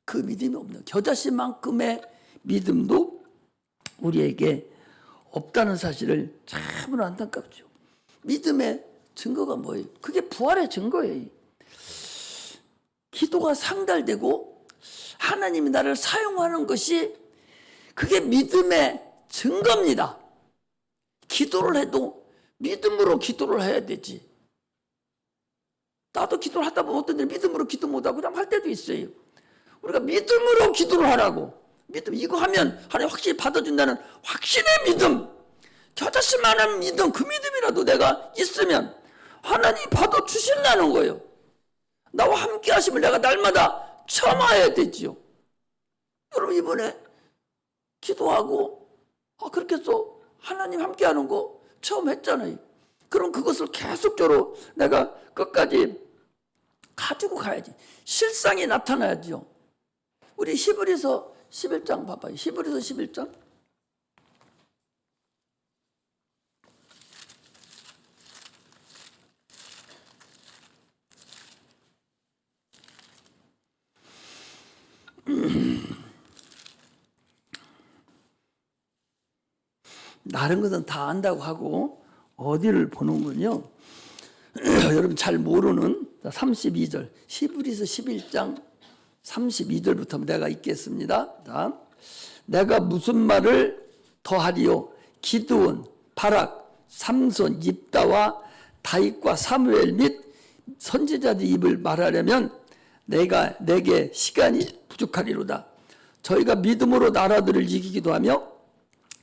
그 믿음이 없는 겨자씨만큼의 믿음도 우리에게 없다는 사실을 참으로 안타깝죠. 믿음의 증거가 뭐예요? 그게 부활의 증거예요. 기도가 상달되고 하나님이 나를 사용하는 것이 그게 믿음의 증거입니다. 기도를 해도 믿음으로 기도를 해야 되지. 나도 기도를 하다 보면 어떤 데 믿음으로 기도 못하고 그냥 할 때도 있어요. 우리가 믿음으로 기도를 하라고. 믿음, 이거 하면 하나님 확실히 받아준다는 확신의 믿음, 저 자신만한 믿음, 그 믿음이라도 내가 있으면 하나님이 받아주신다는 거예요. 나와 함께 하심을 내가 날마다 참아야 되지요. 여러분 이번에 기도하고 그렇게 해서 하나님 함께 하는 거 처음 했잖아요. 그럼 그것을 계속적으로 내가 끝까지 가지고 가야지. 실상이 나타나야죠. 우리 히브리서 11장 봐봐요. 히브리서 11장. 다른 것은 다 안다고 하고 어디를 보는군요. 여러분 잘 모르는 32절 히브리서 11장 32절부터 내가 읽겠습니다. 내가 무슨 말을 더하리요? 기드온, 바락, 삼손, 옙다와 다윗과 사무엘 및 선지자들 입을 말하려면 내게 시간이 부족하리로다. 저희가 믿음으로 나라들을 이기기도 하며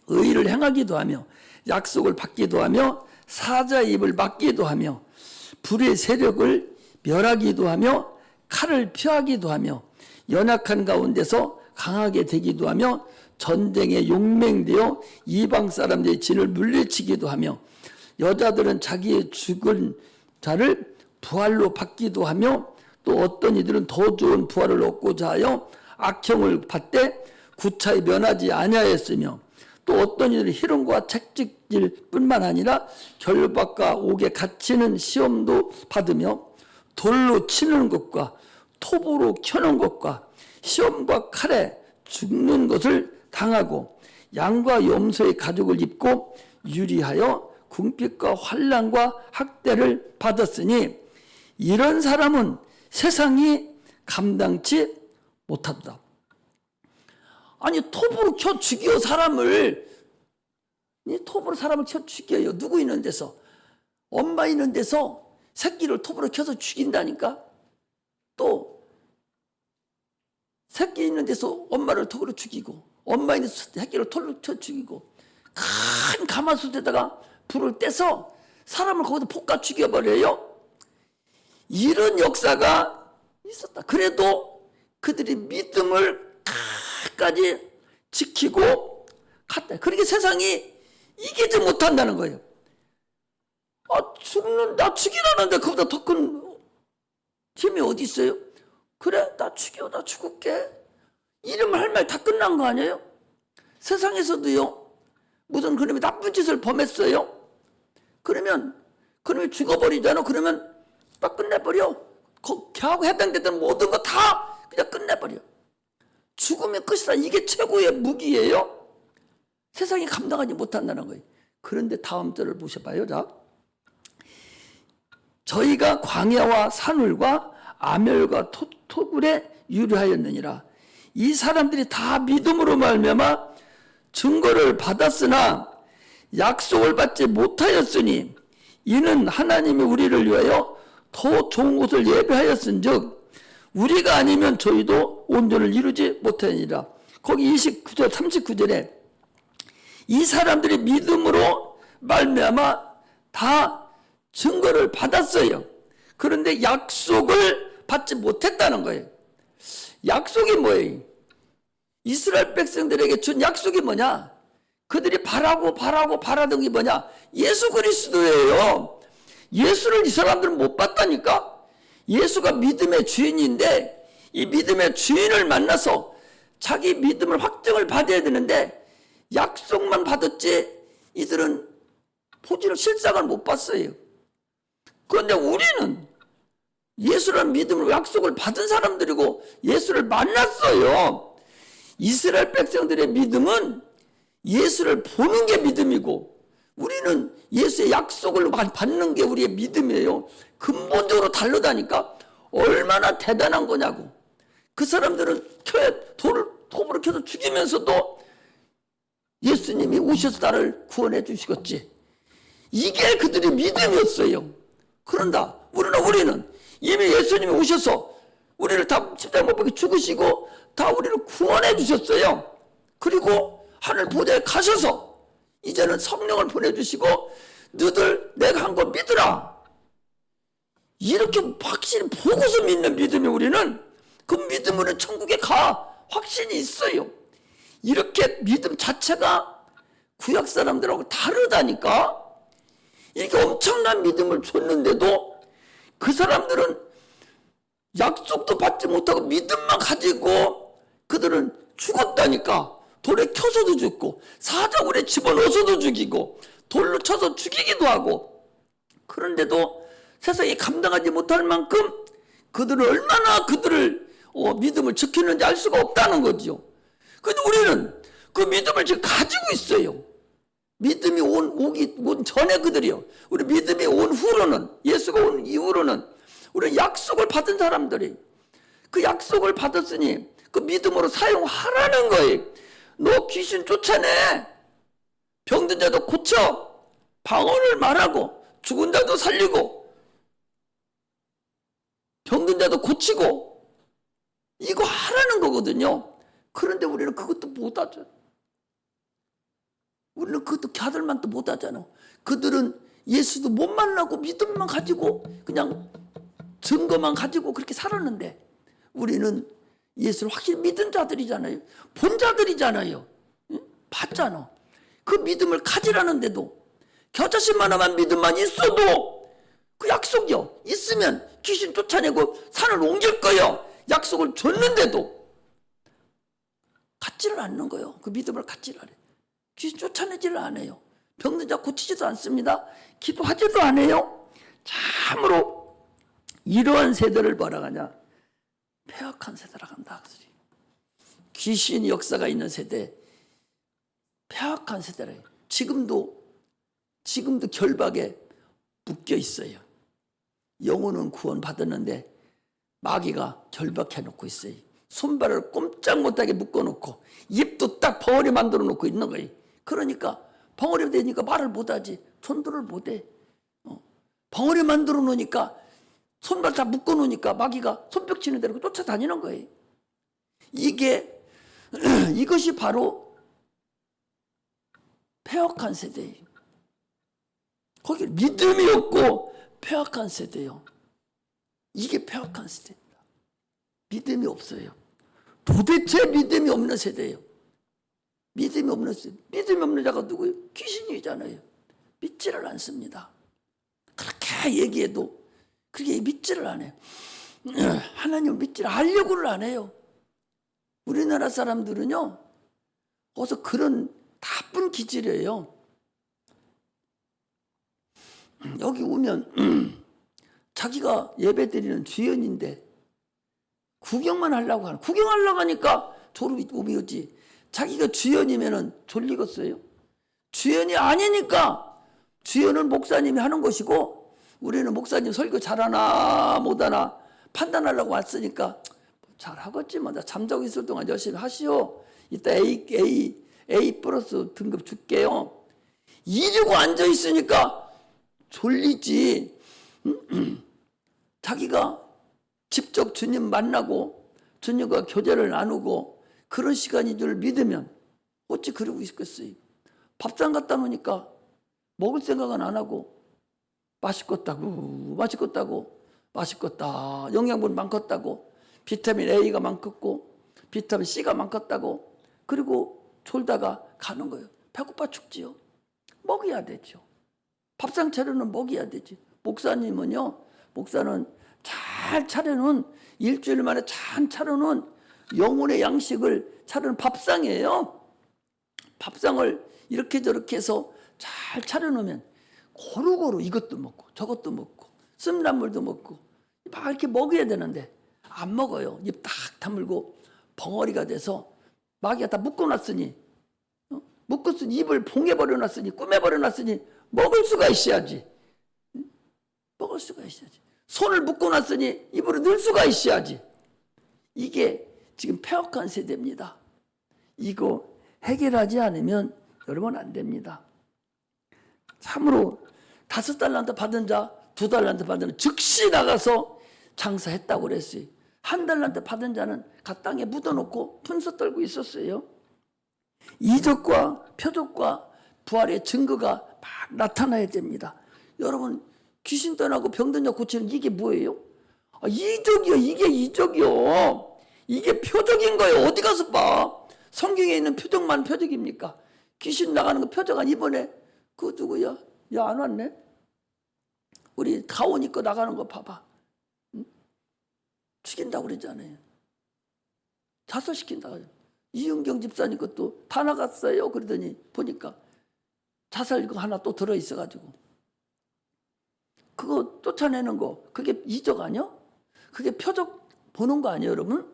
의를 행하기도 하며 약속을 받기도 하며 사자의 입을 막기도 하며 불의 세력을 멸하기도 하며 칼을 피하기도 하며 연약한 가운데서 강하게 되기도 하며 전쟁에 용맹되어 이방 사람들의 진을 물리치기도 하며 여자들은 자기의 죽은 자를 부활로 받기도 하며 또 어떤 이들은 더 좋은 부활을 얻고자 하여 악형을 받되 구차히 면하지 아니하였으며 또 어떤 이들은 희롱과 채찍질 뿐만 아니라 결박과 옥에 갇히는 시험도 받으며 돌로 치는 것과 톱으로 켜는 것과 시험과 칼에 죽는 것을 당하고 양과 염소의 가죽을 입고 유리하여 궁핍과 환난과 학대를 받았으니 이런 사람은 세상이 감당치 못한다. 아니 톱으로 켜 죽여 사람을, 톱으로 사람을 켜 죽여요. 누구 있는 데서? 엄마 있는 데서 새끼를 톱으로 켜서 죽인다니까. 또 새끼 있는 데서 엄마를 톱으로 죽이고 엄마 있는 데서 새끼를 톱으로 쳐 죽이고 큰 가마솥에다가 불을 떼서 사람을 거기서 볶아 죽여버려요. 이런 역사가 있었다. 그래도 그들이 믿음을 끝까지 지키고 갔다. 그러니까 세상이 이기지 못한다는 거예요. 나 죽이라는데 그보다 더 큰 힘이 어디 있어요? 그래, 나 죽여, 나 죽을게. 이러면 할 말 다 끝난 거 아니에요? 세상에서도요, 무슨 그놈이 나쁜 짓을 범했어요? 그러면 죽어버리잖아. 그러면 딱 끝내버려. 걔하고 해당되던 모든 거 다 그냥 끝내버려. 죽으면 끝이다. 이게 최고의 무기예요. 세상이 감당하지 못한다는 거예요. 그런데 다음 절을 보셔봐요. 자, 저희가 광야와 산울과 아멸과 토굴에 유리하였느니라. 이 사람들이 다 믿음으로 말미암아 증거를 받았으나 약속을 받지 못하였으니 이는 하나님이 우리를 위하여 더 좋은 곳을 예배하였은즉 우리가 아니면 저희도 온전을 이루지 못하니라. 거기 29절 39절에 이 사람들이 믿음으로 말미암아 다 증거를 받았어요. 그런데 약속을 받지 못했다는 거예요. 약속이 뭐예요? 이스라엘 백성들에게 준 약속이 뭐냐? 그들이 바라던 게 뭐냐? 예수 그리스도예요. 예수를 이 사람들은 못 봤다니까. 예수가 믿음의 주인인데 이 믿음의 주인을 만나서 자기 믿음을 확증을 받아야 되는데 약속만 받았지 이들은 포지를 실상을 못 봤어요. 그런데 우리는 예수라는 믿음을 약속을 받은 사람들이고 예수를 만났어요. 이스라엘 백성들의 믿음은 예수를 보는 게 믿음이고 우리는 예수의 약속을 받는 게 우리의 믿음이에요. 근본적으로 다르다니까. 얼마나 대단한 거냐고. 그 사람들은 톱으로 켜서 죽이면서도 예수님이 오셔서 나를 구원해 주시겠지. 이게 그들의 믿음이었어요. 그런다 우리는 이미 예수님이 오셔서 우리를 다 십자가 못 박혀 죽으시고 다 우리를 구원해 주셨어요. 그리고 하늘 보좌에 가셔서 이제는 성령을 보내주시고 너들 내가 한 거 믿으라. 이렇게 확실히 보고서 믿는 믿음이 우리는 그 믿음으로 천국에 가 확신이 있어요. 이렇게 믿음 자체가 구약 사람들하고 다르다니까. 이렇게 엄청난 믿음을 줬는데도 그 사람들은 약속도 받지 못하고 믿음만 가지고 그들은 죽었다니까. 돌에 켜서도 죽고 사자굴에 집어넣어서도 죽이고 돌로 쳐서 죽이기도 하고. 그런데도 세상에 감당하지 못할 만큼 그들은 얼마나 그들을 믿음을 지키는지 알 수가 없다는 거죠. 근데 우리는 그 믿음을 지금 가지고 있어요. 믿음이 온 전에 그들이요. 우리 믿음이 온 후로는, 예수가 온 이후로는 우리 약속을 받은 사람들이 그 약속을 받았으니 그 믿음으로 사용하라는 거예요. 너 귀신 쫓아내, 병든 자도 고쳐, 방언을 말하고, 죽은 자도 살리고, 병든 자도 고치고, 이거 하라는 거거든요. 그런데 우리는 그것도 못하죠. 우리는 그것도 걔들만도 못하잖아. 그들은 예수도 못 만나고 믿음만 가지고 그냥 증거만 가지고 그렇게 살았는데 우리는 예수를 확실히 믿은 자들이잖아요. 본 자들이잖아요. 봤잖아. 그 믿음을 가지라는데도 겨자씨만한 믿음만 있어도 그 약속이요. 있으면 귀신 쫓아내고 산을 옮길 거요. 약속을 줬는데도 갖지를 않는 거예요. 그 믿음을 갖지를 않아요. 귀신 쫓아내지를 않아요. 병든 자 고치지도 않습니다. 기도하지도 않아요. 참으로 이러한 세대를 뭐라 하냐? 폐역한 세대라고 한다. 귀신 역사가 있는 세대, 폐역한 세대래요. 지금도 결박에 묶여 있어요. 영혼은 구원 받았는데 마귀가 결박해 놓고 있어요. 손발을 꼼짝 못하게 묶어놓고 입도 딱 벙어리 만들어 놓고 있는 거예요. 그러니까 벙어리 되니까 말을 못하지, 전도를 못해. 벙어리 만들어 놓으니까 손발 다 묶어 놓으니까 마귀가 손뼉 치는 대로 쫓아다니는 거예요. 이것이 바로 폐역한 세대예요. 거기 믿음이 없고 폐역한 세대예요. 이게 폐역한 세대입니다. 믿음이 없어요. 도대체 믿음이 없는 세대예요. 믿음이 없는 세대. 믿음이 없는 자가 누구예요? 귀신이잖아요. 믿지를 않습니다. 그렇게 얘기해도 그게 믿지를 안 해요. 하나님을 믿지를 않으려고를 안 해요. 우리나라 사람들은요, 어서 그런 나쁜 기질이에요. 여기 오면 자기가 예배 드리는 주연인데 구경만 하려고 하는, 구경하려고 하니까 졸음이 오지. 자기가 주연이면은 졸리겠어요? 주연이 아니니까 주연은 목사님이 하는 것이고 우리는 목사님 설교 잘하나 못하나 판단하려고 왔으니까 잘하겠지 뭐. 나 잠자고 있을 동안 열심히 하시오. 이따 A 플러스 등급 줄게요. 이러고 앉아 있으니까 졸리지. 자기가 직접 주님 만나고 주님과 교제를 나누고 그런 시간인 줄 믿으면 어찌 그러고 있겠어요. 밥상 갖다 놓으니까 먹을 생각은 안 하고 맛있겠다, 영양분 많겠다고, 비타민 A가 많겠고 비타민 C가 많겠다고, 그리고 졸다가 가는 거예요. 배고파 죽지요. 먹여야 되죠. 밥상 차려는 먹여야 되지. 목사는 잘 차려놓은, 일주일 만에 잘 차려놓은 영혼의 양식을 차려놓은 밥상이에요. 밥상을 이렇게 저렇게 해서 잘 차려놓으면 고루고루 이것도 먹고 저것도 먹고 쓴나물도 먹고 막 이렇게 먹어야 되는데 안 먹어요. 입 딱 다물고 벙어리가 돼서 마귀가 다 묶어놨으니, 입을 봉해버려놨으니, 꾸며버려놨으니 먹을 수가 있어야지. 먹을 수가 있어야지. 손을 묶어놨으니 입으로 넣을 수가 있어야지. 이게 지금 폐역한 세대입니다. 이거 해결하지 않으면 여러분 안 됩니다. 참으로 5달란트 받은 자 2달란트 받은 자 즉시 나가서 장사했다고 그랬어요. 1달란트 받은 자는 갓 땅에 묻어놓고 분서 떨고 있었어요. 이적과 표적과 부활의 증거가 막 나타나야 됩니다. 여러분 귀신 떠나고 병든 자 고치는 이게 뭐예요? 이적이요. 이게 이적이요. 이게 표적인 거예요. 어디 가서 봐. 성경에 있는 표적만 표적입니까? 귀신 나가는 거 표적 안 이번에 그 누구야? 야 안 왔네. 우리 가온 입고 나가는 거 봐봐. 응? 죽인다고 그러잖아요. 자살시킨다고. 이은경 집사님 것도 다 나갔어요. 그러더니 보니까 자살 이거 하나 또 들어있어가지고 그거 쫓아내는 거 그게 이적 아니야? 그게 표적 보는 거 아니에요 여러분?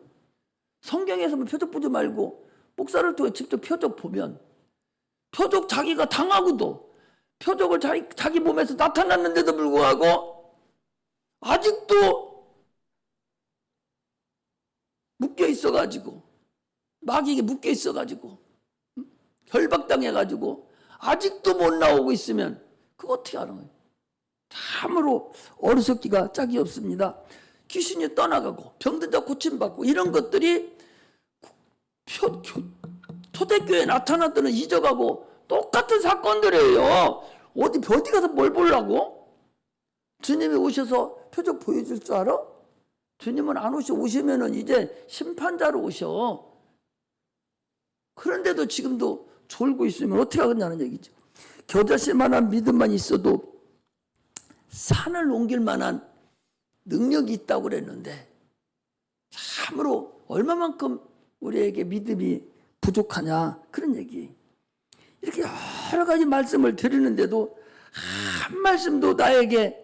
성경에서만 표적 보지 말고 목사를 통해 직접 표적 보면 표적 자기가 당하고도 표적을 자기 몸에서 나타났는데도 불구하고 아직도 묶여 있어가지고 마귀에게 묶여 있어가지고 결박당해가지고 아직도 못 나오고 있으면 그거 어떻게 하는 거예요? 참으로 어리석기가 짝이 없습니다. 귀신이 떠나가고 병든 자 고침받고 이런 것들이 초대교회에 나타났던 이적하고 똑같은 사건들이에요. 어디 가서 뭘 보려고? 주님이 오셔서 표적 보여줄 줄 알아? 주님은 안 오시면은 이제 심판자로 오셔. 그런데도 지금도 졸고 있으면 어떻게 하겠냐는 얘기죠. 겨자씨 만한 믿음만 있어도 산을 옮길 만한 능력이 있다고 그랬는데 참으로 얼마만큼 우리에게 믿음이 부족하냐 그런 얘기. 이렇게 여러 가지 말씀을 드리는데도 한 말씀도 나에게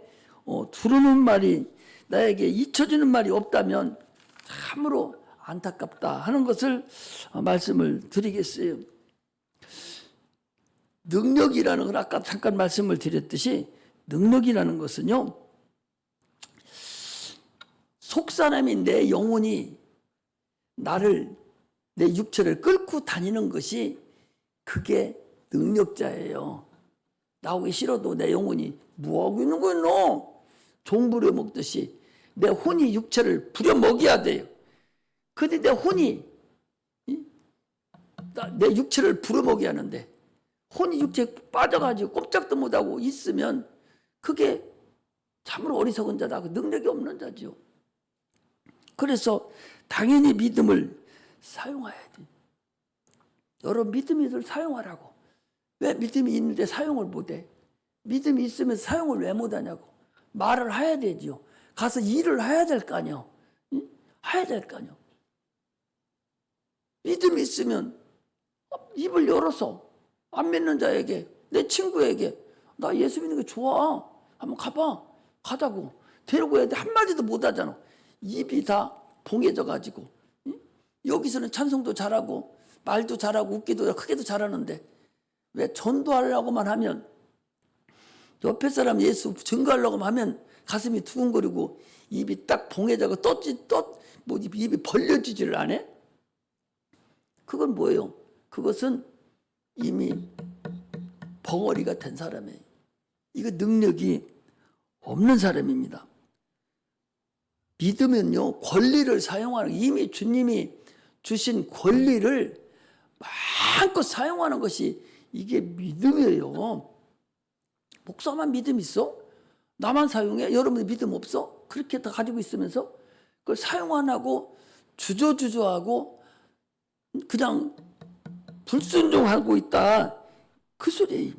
두르는 말이 나에게 잊혀지는 말이 없다면 참으로 안타깝다 하는 것을 말씀을 드리겠어요. 능력이라는 건 아까 잠깐 말씀을 드렸듯이 능력이라는 것은요 속사람이 내 영혼이 나를 내 육체를 끌고 다니는 것이 그게 능력자예요. 나오기 싫어도 내 영혼이 뭐하고 있는 거야 너? 종 부려먹듯이 내 혼이 육체를 부려먹여야 돼요. 근데 내 혼이 내 육체를 부려먹여야 하는데 혼이 육체에 빠져가지고 꼼짝도 못하고 있으면 그게 참으로 어리석은 자다. 능력이 없는 자죠. 그래서 당연히 믿음을 사용해야 돼. 여러분 믿음을 사용하라고. 왜 믿음이 있는데 사용을 못해? 믿음이 있으면 사용을 왜 못하냐고. 말을 해야 되지요. 가서 일을 해야 될 거 아니요. 해야 될 거 아니요. 믿음이 있으면 입을 열어서 안 믿는 자에게 내 친구에게 나 예수 믿는 게 좋아. 한번 가봐. 가자고. 데리고 해야 돼. 한마디도 못하잖아. 입이 다 봉해져 가지고 여기서는 찬송도 잘하고 말도 잘하고 웃기도 크게도 잘하는데 왜 전도하려고만 하면 옆에 사람 예수 증거하려고만 하면 가슴이 두근거리고 입이 딱 봉해져가 입이 벌려지지를 않아? 그건 뭐예요? 그것은 이미 벙어리가 된 사람이에요. 이거 능력이 없는 사람입니다. 믿으면요 권리를 사용하는 이미 주님이 주신 권리를 마음껏 사용하는 것이 이게 믿음이에요. 목사만 믿음 있어? 나만 사용해? 여러분이 믿음 없어? 그렇게 다 가지고 있으면서 그걸 사용 안 하고 주저주저하고 그냥 불순종하고 있다. 그 소리예요.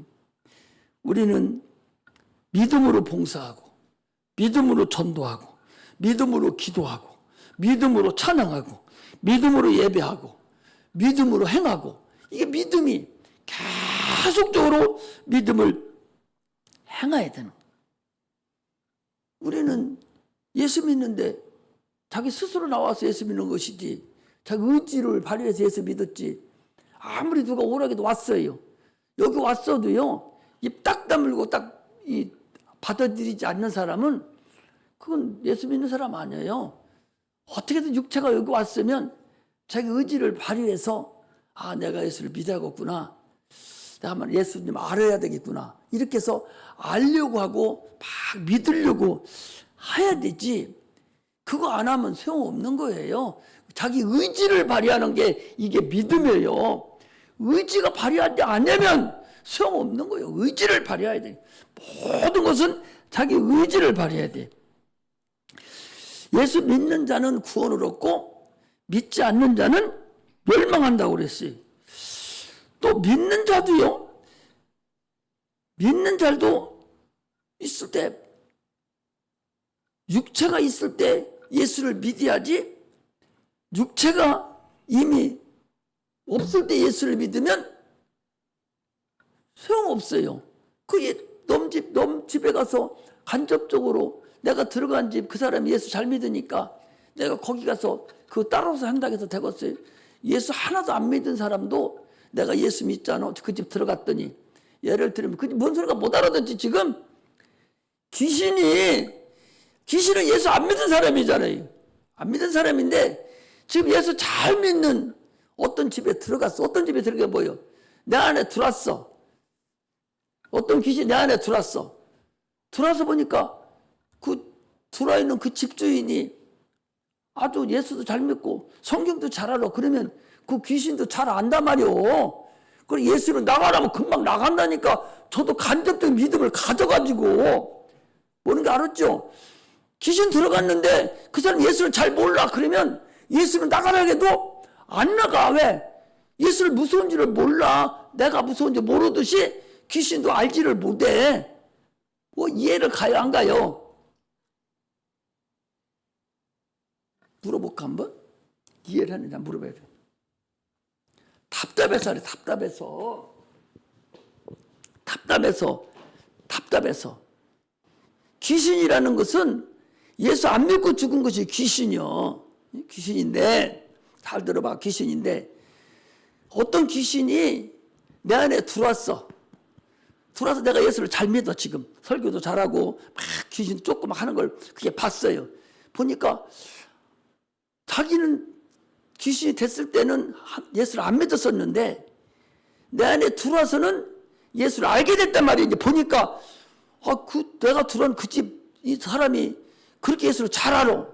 우리는 믿음으로 봉사하고 믿음으로 전도하고 믿음으로 기도하고 믿음으로 찬양하고 믿음으로 예배하고 믿음으로 행하고 이게 믿음이 계속적으로 믿음을 행해야 되는 거예요. 우리는 예수 믿는데 자기 스스로 나와서 예수 믿는 것이지 자기 의지를 발휘해서 예수 믿었지 아무리 누가 오라게도 왔어요. 여기 왔어도요 입 딱 다물고 딱 받아들이지 않는 사람은 그건 예수 믿는 사람 아니에요. 어떻게든 육체가 여기 왔으면 자기 의지를 발휘해서 아 내가 예수를 믿어야겠구나. 내가 한번 예수님 알아야 되겠구나. 이렇게 해서 알려고 하고 막 믿으려고 해야 되지. 그거 안 하면 소용없는 거예요. 자기 의지를 발휘하는 게 이게 믿음이에요. 의지가 발휘할 때 안 되면 소용없는 거예요. 의지를 발휘해야 돼. 모든 것은 자기 의지를 발휘해야 돼. 예수 믿는 자는 구원을 얻고 믿지 않는 자는 멸망한다고 그랬어요. 또 믿는 자도요. 믿는 자도 있을 때, 육체가 있을 때 예수를 믿어야지, 육체가 이미 없을 때 예수를 믿으면 소용없어요. 놈 집에 가서 간접적으로 내가 들어간 집 그 사람이 예수 잘 믿으니까 내가 거기 가서 그 따라서 한다고 해서 되겠어요. 예수 하나도 안 믿은 사람도 내가 예수 믿잖아. 그 집 들어갔더니 예를 들면 뭔 소리가 못 알아듣지. 지금 귀신은 예수 안 믿은 사람이잖아요. 안 믿은 사람인데 지금 예수 잘 믿는 어떤 집에 들어갔어. 어떤 집에 들어가 뭐요? 내 안에 들어왔어. 어떤 귀신이 내 안에 들어왔어. 들어와서 보니까 그 들어있는 그 집주인이 아주 예수도 잘 믿고 성경도 잘 알아. 그러면 그 귀신도 잘 안단 말이오. 그리고 예수는 나가라면 금방 나간다니까. 저도 간접적인 믿음을 가져가지고 뭐는 게 알았죠. 귀신 들어갔는데 그 사람 예수를 잘 몰라. 그러면 예수는 나가라 해도 안 나가. 왜? 예수를 무서운지를 몰라. 내가 무서운지 모르듯이 귀신도 알지를 못해. 뭐 이해를 가요 안 가요? 물어볼까 한번? 이해를 하느냐 물어봐야 돼. 답답해서 그래. 답답해서 귀신이라는 것은 예수 안 믿고 죽은 것이 귀신이요. 귀신인데 잘 들어봐. 귀신인데 어떤 귀신이 내 안에 들어와서 내가 예수를 잘 믿어. 지금 설교도 잘하고 막 귀신 조금 하는 걸 그게 봤어요. 보니까 자기는 귀신이 됐을 때는 예수를 안 믿었었는데 내 안에 들어와서는 예수를 알게 됐단 말이에요. 이제 보니까 내가 들어온 그 집 이 사람이 그렇게 예수를 잘 알아.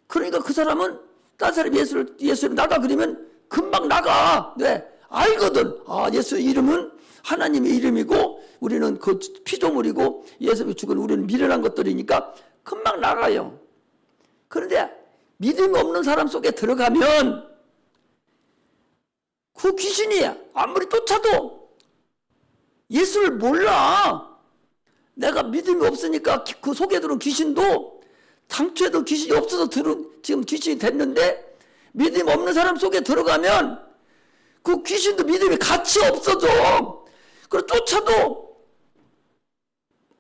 그러니까 그 사람은 딴 사람이 예수를 나가 그러면 금방 나가. 왜? 알거든. 예수 이름은 하나님의 이름이고 우리는 그 피조물이고 예수님이 죽은 우리는 미련한 것들이니까 금방 나가요. 그런데 믿음이 없는 사람 속에 들어가면 그 귀신이 아무리 쫓아도 예수를 몰라. 내가 믿음이 없으니까 그 속에 들은 귀신도 당초에도 귀신이 없어서 지금 귀신이 됐는데 믿음이 없는 사람 속에 들어가면 그 귀신도 믿음이 같이 없어져. 그리고 쫓아도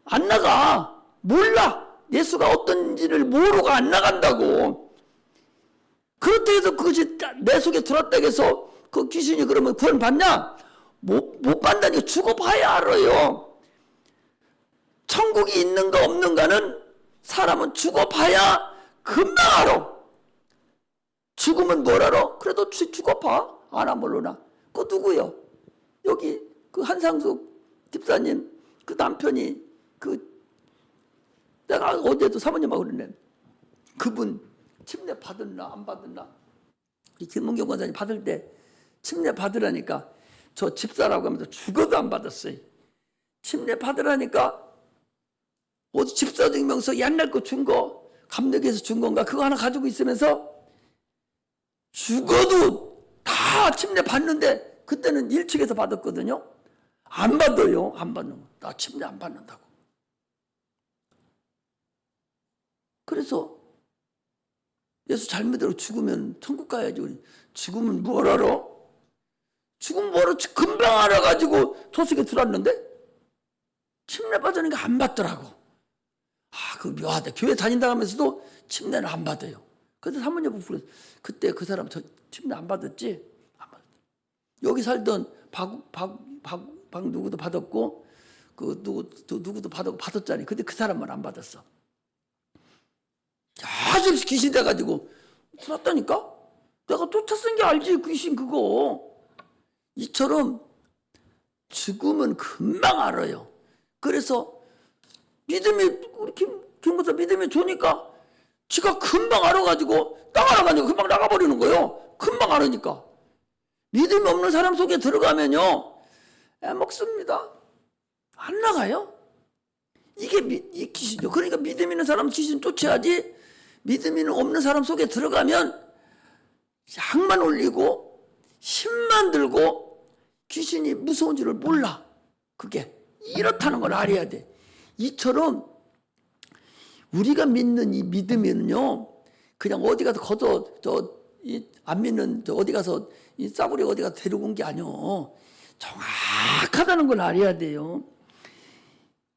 안 나가. 몰라. 예수가 어떤지를 모르고 안 나간다고. 그렇다 해서 그것이 내 속에 들어왔다고 해서 그 귀신이 그러면 구원 받냐? 못 받다니까 죽어봐야 알아요. 천국이 있는가 없는가는 사람은 죽어봐야 금방 알아. 죽으면 뭘 알아? 그래도 죽어봐. 알아 모르나. 그거 누구요? 여기 그 한상숙 집사님 그 남편이 내가 어제도 사모님하고 그러네. 그분 침례 받았나 안 받았나? 이 김문경 권사님 받을 때 침례 받으라니까 저 집사라고 하면서 죽어도 안 받았어요. 침례 받으라니까 어디 집사증명서 옛날 거 준 거 감독에서 준 건가 그거 하나 가지고 있으면서 죽어도 다 침례 받는데 그때는 1층에서 받았거든요. 안 받아요. 안 받는 거. 나 침례 안 받는다고. 그래서 예수 잘 믿으러 죽으면 천국 가야지. 우리 죽으면 뭘 알아? 죽으면 뭘 알아? 금방 알아가지고 조석에 들어왔는데 침례 받으는 게 안 받더라고. 그 묘하다. 교회 다닌다 하면서도 침례는 안 받아요. 그래서 사모님 부부로 그때 그 사람 저 침례 안 받았지? 안 받았지. 여기 살던 박 누구도 받았고 그 누구도 받았잖아요. 근데 그 사람만 안 받았어. 아주 귀신 돼가지고 들었다니까? 내가 쫓아 쓴 게 알지. 귀신 그거. 이처럼 죽으면 금방 알아요. 그래서 믿음이, 우리 김 목사 믿음이 좋으니까 지가 금방 알아가지고 나가라가니까 금방 나가버리는 거예요. 금방 알으니까. 믿음이 없는 사람 속에 들어가면요, 먹습니다. 안 나가요. 이게 이 귀신이죠. 그러니까 믿음 있는 사람 귀신 쫓아야지. 믿음이 없는 사람 속에 들어가면 향만 올리고 힘만 들고 귀신이 무서운 줄을 몰라. 그게 이렇다는 걸 알아야 돼. 이처럼 우리가 믿는 이 믿음은요, 그냥 어디 가서 안 믿는 어디 가서 이 싸구려 어디 가서 데리고 온 게 아니요. 정확하다는 걸 알아야 돼요.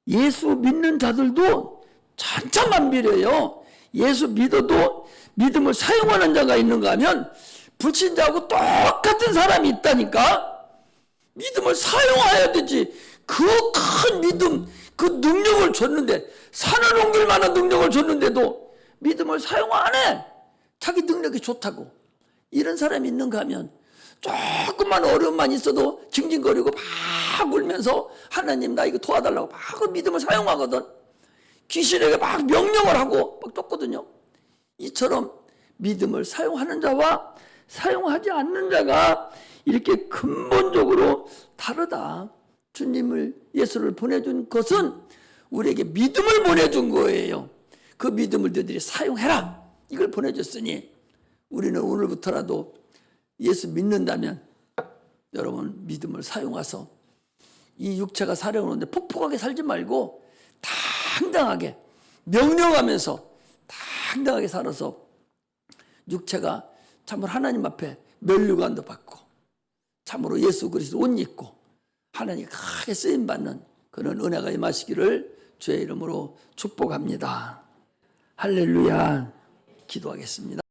예수 믿는 자들도 천차만별이에요. 예수 믿어도 믿음을 사용하는 자가 있는가 하면 불신자하고 똑같은 사람이 있다니까. 믿음을 사용해야 되지. 그 큰 믿음, 그 능력을 줬는데, 산을 옮길 만한 능력을 줬는데도 믿음을 사용 안 해. 자기 능력이 좋다고. 이런 사람이 있는가 하면 조금만 어려움만 있어도 징징거리고 막 울면서 하나님 나 이거 도와달라고 막 그 믿음을 사용하거든. 귀신에게 막 명령을 하고 막 쫓거든요. 이처럼 믿음을 사용하는 자와 사용하지 않는 자가 이렇게 근본적으로 다르다. 주님을, 예수를 보내준 것은 우리에게 믿음을 보내준 거예요. 그 믿음을 너희들이 사용해라. 이걸 보내줬으니 우리는 오늘부터라도 예수 믿는다면 여러분 믿음을 사용해서 이 육체가 사령을 오는데 폭폭하게 살지 말고 당당하게 명령하면서 당당하게 살아서 육체가 참으로 하나님 앞에 면류관도 받고 참으로 예수 그리스도 옷 입고 하나님 크게 쓰임받는 그런 은혜가 임하시기를 주의 이름으로 축복합니다. 할렐루야. 기도하겠습니다.